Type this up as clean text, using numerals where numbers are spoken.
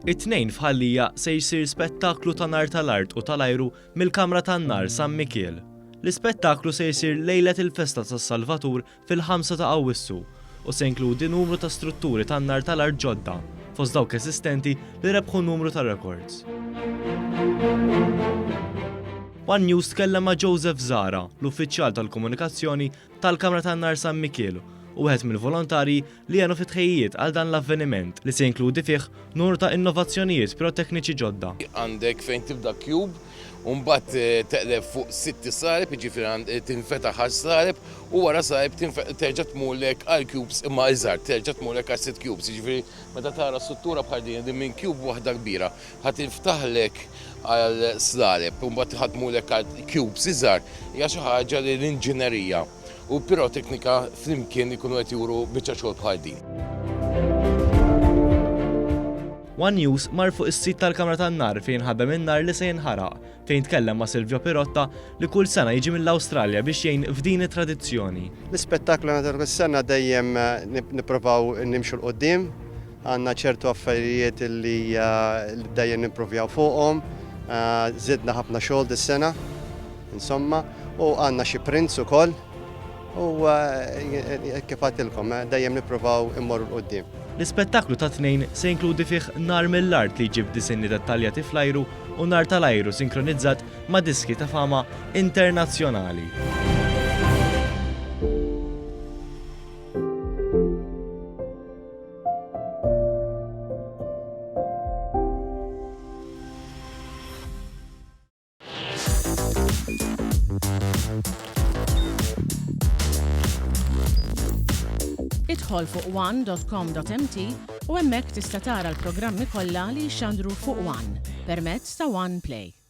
It-tnejn f'Ħallija se jsir spettaklu ta' nar tal-art u tal-ajru mill-Kamra tan-Nar San Michiel. L-ispettaklu se jsir lejlet il-Festa tas-Salvatur fil-5 ta' Awwissu u se jinkludi numru ta' strutturi tan-nar tal-art ġodda fost dawk esistenti li rebħu numru ta' records. One News tkellem ma' Joseph Zara, l-uffiċjal tal-komunikazzjoni tal-Kamra tan-Nar San Michiel, u wieħed mill-volontarji li għenu fit-tħejjiet għal dan l-avveniment li se jinkludi fih numru ta' innovazzjonijiet pirotekniċi ġodda. Għandek fejn tibda cube, u mbagħad teqleb fuq 6 sareb, jiġifieri tinfetaħ għas-sareb u wara sareb terġa' tmurlek għal cubes imma iżgħar, terġa' tmurlek għal 6 cubes. Jiġifieri meta tara struttura bħal din minn cube waħda kbira ħadd inftaħlek għal sareb u mbagħad ħadmulek għal cubes iżgħar hija xi ħaġa li l-inġinerija u piroteknika flimkien ikunu qed juru biċċa xogħol bħal din. One News mar fuq is-sit tal-Kamra tan-Nar fejn ħabbem in-nar li se jinħaraq, fejn tkellem ma' Silvio Pirotta li kull sena jiġi mill-Awstralja biex jgħin f'din it-tradizzjoni. L-ispettaklu kull sena dejjem nippruvaw nimxu l-qoddim, għandna ċertu affarijiet li dejjem nipprovjaw fuqhom, żidna ħafna xogħol dis-sena, insomma, u għandna xi prints ukoll u kif għadtilkom dejjem nippruvaw immorru l-qoddim. L-ispettaklu ta' tnejn se jinkludi fih nar mill-art li jġib disinni dettaljati fl-ajru u nar tal-ajru sinkronizzat ma' diski ta' fama internazzjonali. Idħol fuq one.com.mt u hemmhekk tista' tara l-programmi kollha li jxandru fuq One permezz ta' One Play.